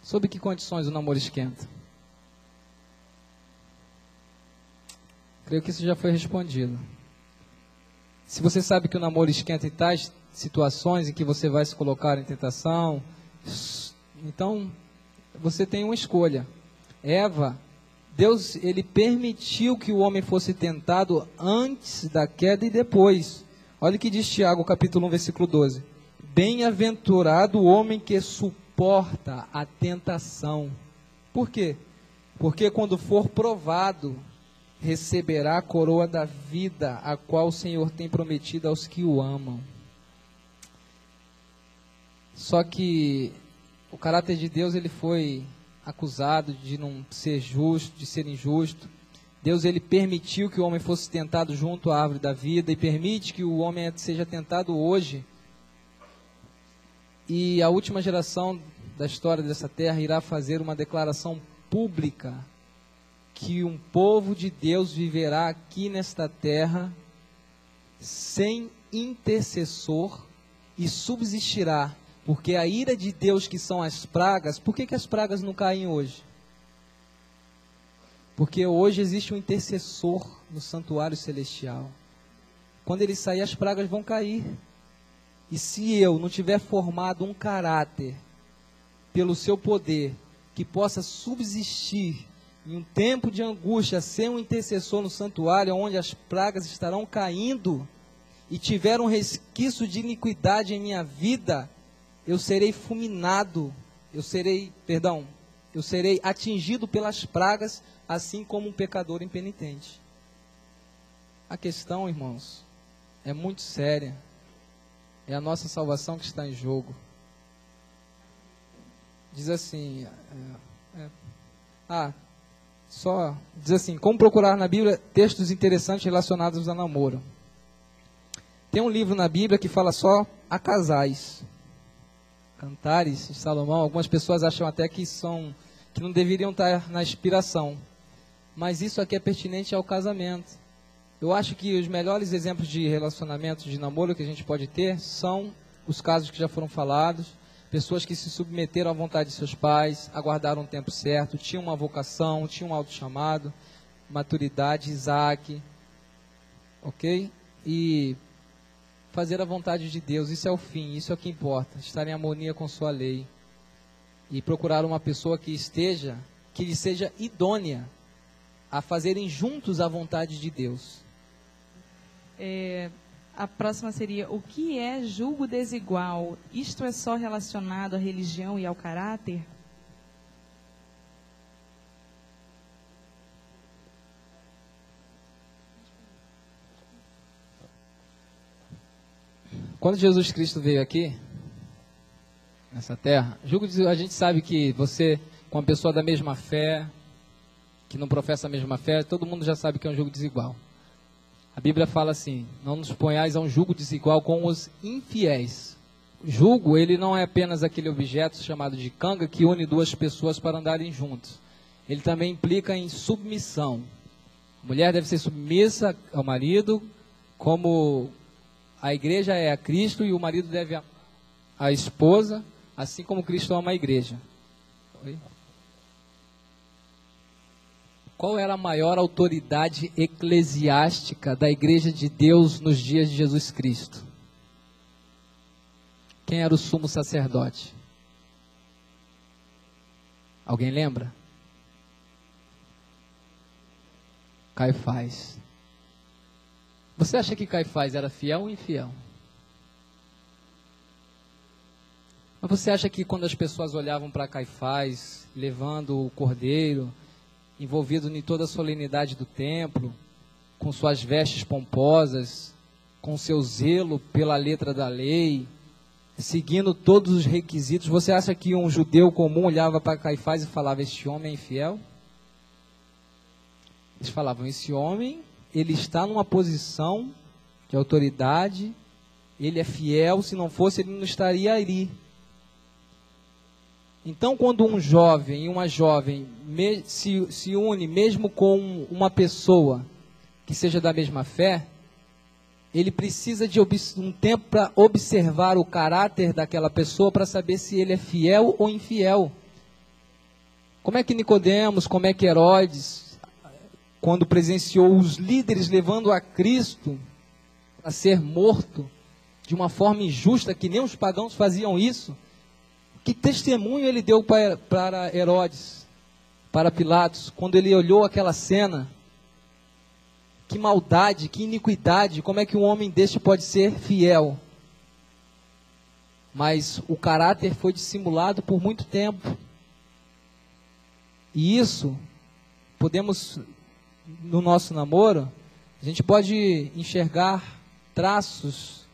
Sob que condições o namoro esquenta? Creio que isso já foi respondido. Se você sabe que o namoro esquenta em tais situações em que você vai se colocar em tentação, então você tem uma escolha. Eva, Deus, ele permitiu que o homem fosse tentado antes da queda e depois. Olha o que diz Tiago, capítulo 1, versículo 12. Bem-aventurado o homem que suporta a tentação. Por quê? Porque quando for provado, receberá a coroa da vida, a qual o Senhor tem prometido aos que o amam. Só que o caráter de Deus, ele foi acusado de não ser justo, de ser injusto. Deus, ele permitiu que o homem fosse tentado junto à árvore da vida e permite que o homem seja tentado hoje. E a última geração da história dessa terra irá fazer uma declaração pública que um povo de Deus viverá aqui nesta terra sem intercessor e subsistirá, porque a ira de Deus, que são as pragas, por que as pragas não caem hoje? Porque hoje existe um intercessor no santuário celestial. Quando ele sair, as pragas vão cair. E se eu não tiver formado um caráter pelo seu poder, que possa subsistir em um tempo de angústia, ser um intercessor no santuário, onde as pragas estarão caindo, e tiver um resquício de iniquidade em minha vida, eu serei fulminado, eu serei atingido pelas pragas, assim como um pecador impenitente. A questão, irmãos, é muito séria. É a nossa salvação que está em jogo. Diz assim, diz assim, como procurar na Bíblia textos interessantes relacionados a namoro. Tem um livro na Bíblia que fala só a casais. Cantares de Salomão. Algumas pessoas acham até que não deveriam estar na inspiração. Mas isso aqui é pertinente ao casamento. Eu acho que os melhores exemplos de relacionamento, de namoro que a gente pode ter, são os casos que já foram falados. Pessoas que se submeteram à vontade de seus pais, aguardaram o tempo certo, tinham uma vocação, tinham um auto-chamado, maturidade, Isaac, ok? E fazer a vontade de Deus, isso é o fim, isso é o que importa, estar em harmonia com sua lei. E procurar uma pessoa que lhe seja idônea a fazerem juntos a vontade de Deus. A próxima seria, o que é julgo desigual? Isto é só relacionado à religião e ao caráter? Quando Jesus Cristo veio aqui, nessa terra, a gente sabe que você, com uma pessoa da mesma fé, que não professa a mesma fé, todo mundo já sabe que é um julgo desigual. A Bíblia fala assim, não nos ponhais a um julgo desigual com os infiéis. O julgo, ele não é apenas aquele objeto chamado de canga que une duas pessoas para andarem juntos. Ele também implica em submissão. A mulher deve ser submissa ao marido, como a igreja é a Cristo, e o marido deve amar a esposa, assim como Cristo ama a igreja. Oi? Qual era a maior autoridade eclesiástica da igreja de Deus nos dias de Jesus Cristo? Quem era o sumo sacerdote? Alguém lembra? Caifás. Você acha que Caifás era fiel ou infiel? Mas você acha que quando as pessoas olhavam para Caifás, levando o cordeiro, envolvido em toda a solenidade do templo, com suas vestes pomposas, com seu zelo pela letra da lei, seguindo todos os requisitos, você acha que um judeu comum olhava para Caifás e falava, este homem é infiel? Eles falavam, esse homem, ele está numa posição de autoridade, ele é fiel, se não fosse ele não estaria ali. Então, quando um jovem e uma jovem se une mesmo com uma pessoa que seja da mesma fé, ele precisa de um tempo para observar o caráter daquela pessoa para saber se ele é fiel ou infiel. Como é que Nicodemos, como é que Herodes, quando presenciou os líderes levando a Cristo para ser morto de uma forma injusta, que nem os pagãos faziam isso, que testemunho ele deu para Herodes, para Pilatos, quando ele olhou aquela cena? Que maldade, que iniquidade, como é que um homem deste pode ser fiel? Mas o caráter foi dissimulado por muito tempo. E isso, podemos, no nosso namoro, a gente pode enxergar traços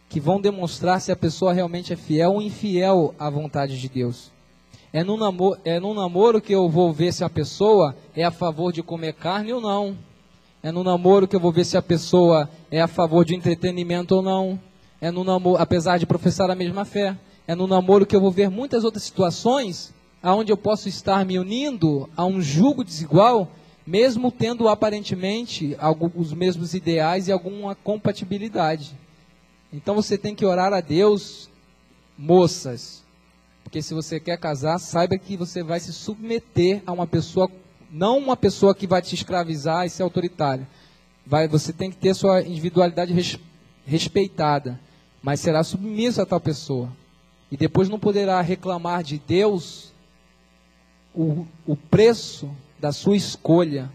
que vão demonstrar se a pessoa realmente é fiel ou infiel à vontade de Deus. É num namoro que eu vou ver se a pessoa é a favor de comer carne ou não. É no namoro que eu vou ver se a pessoa é a favor de entretenimento ou não. É no namoro, apesar de professar a mesma fé. É no namoro que eu vou ver muitas outras situações onde eu posso estar me unindo a um jugo desigual, mesmo tendo aparentemente os mesmos ideais e alguma compatibilidade. Então você tem que orar a Deus, moças, porque se você quer casar, saiba que você vai se submeter a uma pessoa, não uma pessoa que vai te escravizar e ser autoritária. Você tem que ter sua individualidade respeitada, mas será submisso a tal pessoa. E depois não poderá reclamar de Deus o preço da sua escolha,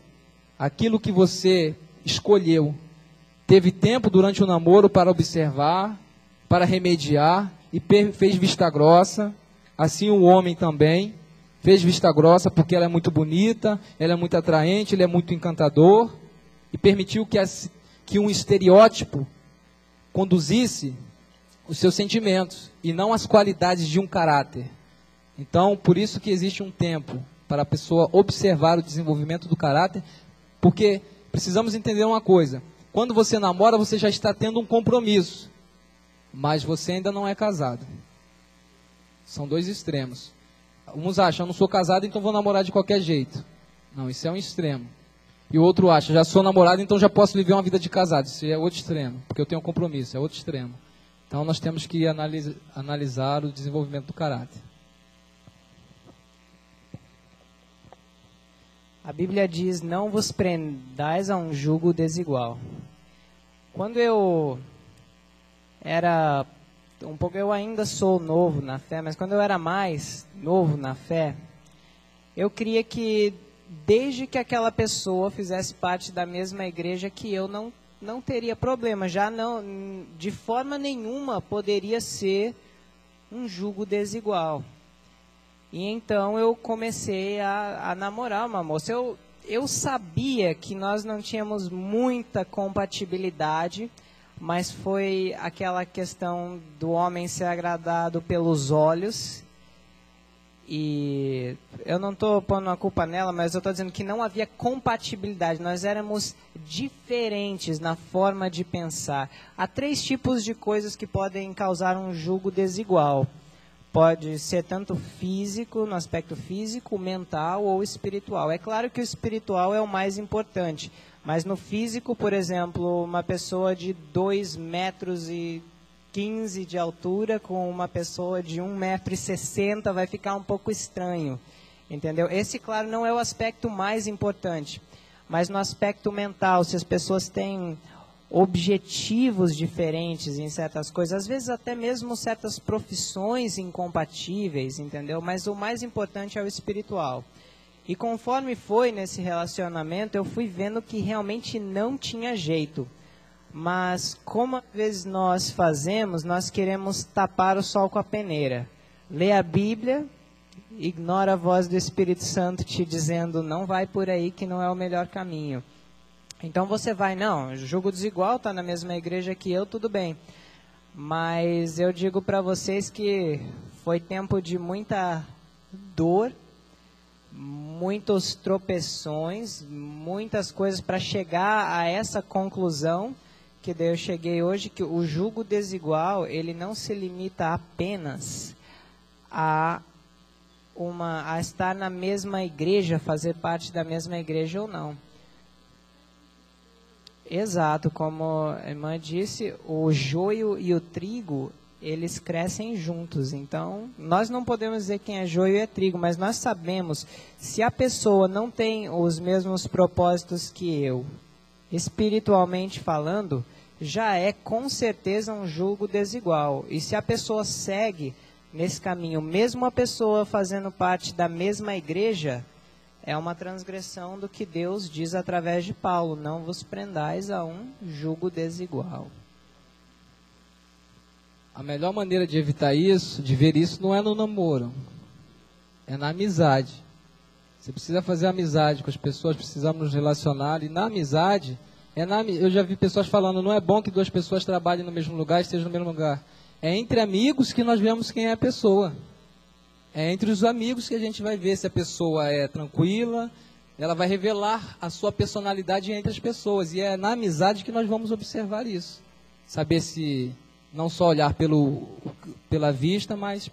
aquilo que você escolheu. Teve tempo durante o namoro para observar, para remediar, e fez vista grossa. Assim o homem também fez vista grossa porque ela é muito bonita, ela é muito atraente, ele é muito encantador, e permitiu que um estereótipo conduzisse os seus sentimentos e não as qualidades de um caráter. Então, por isso que existe um tempo para a pessoa observar o desenvolvimento do caráter, porque precisamos entender uma coisa: quando você namora, você já está tendo um compromisso, mas você ainda não é casado. São dois extremos. Uns acham, eu não sou casado, então vou namorar de qualquer jeito. Não, isso é um extremo. E o outro acha, já sou namorado, então já posso viver uma vida de casado. Isso é outro extremo, porque eu tenho um compromisso, é outro extremo. Então nós temos que analisar o desenvolvimento do caráter. A Bíblia diz, não vos prendais a um jugo desigual. Quando eu era eu ainda sou novo na fé, mas quando eu era mais novo na fé, eu cria que desde que aquela pessoa fizesse parte da mesma igreja que eu, não teria problema, já não, de forma nenhuma poderia ser um jugo desigual. E então eu comecei a namorar uma moça. Eu sabia que nós não tínhamos muita compatibilidade, mas foi aquela questão do homem ser agradado pelos olhos. E eu não estou pondo a culpa nela, mas eu estou dizendo que não havia compatibilidade. Nós éramos diferentes na forma de pensar. Há 3 tipos de coisas que podem causar um jugo desigual. Pode ser tanto físico, no aspecto físico, mental ou espiritual. É claro que o espiritual é o mais importante, mas no físico, por exemplo, uma pessoa de 2,15 metros de altura com uma pessoa de 1,60 m vai ficar um pouco estranho, entendeu? Esse, claro, não é o aspecto mais importante, mas no aspecto mental, se as pessoas têm objetivos diferentes em certas coisas, às vezes até mesmo certas profissões incompatíveis, entendeu? Mas o mais importante é o espiritual. E conforme foi nesse relacionamento, eu fui vendo que realmente não tinha jeito. Mas como às vezes nós fazemos, nós queremos tapar o sol com a peneira. Lê a Bíblia, ignora a voz do Espírito Santo te dizendo, não vai por aí que não é o melhor caminho. Então você vai, não, jugo desigual, está na mesma igreja que eu, tudo bem. Mas eu digo para vocês que foi tempo de muita dor, muitos tropeções, muitas coisas para chegar a essa conclusão que daí eu cheguei hoje, que o jugo desigual, ele não se limita apenas a estar na mesma igreja, fazer parte da mesma igreja ou não. Exato, como a irmã disse, o joio e o trigo, eles crescem juntos. Então, nós não podemos dizer quem é joio e é trigo, mas nós sabemos, se a pessoa não tem os mesmos propósitos que eu, espiritualmente falando, já é com certeza um julgo desigual. E se a pessoa segue nesse caminho, mesmo a pessoa fazendo parte da mesma igreja, é uma transgressão do que Deus diz através de Paulo: não vos prendais a um julgo desigual. A melhor maneira de evitar isso, de ver isso, não é no namoro, é na amizade. Você precisa fazer amizade com as pessoas, precisamos nos relacionar, e na amizade, eu já vi pessoas falando, não é bom que duas pessoas trabalhem no mesmo lugar, estejam no mesmo lugar. É entre amigos que nós vemos quem é a pessoa. É entre os amigos que a gente vai ver se a pessoa é tranquila, ela vai revelar a sua personalidade entre as pessoas. E é na amizade que nós vamos observar isso. Saber se, não só olhar pela vista, mas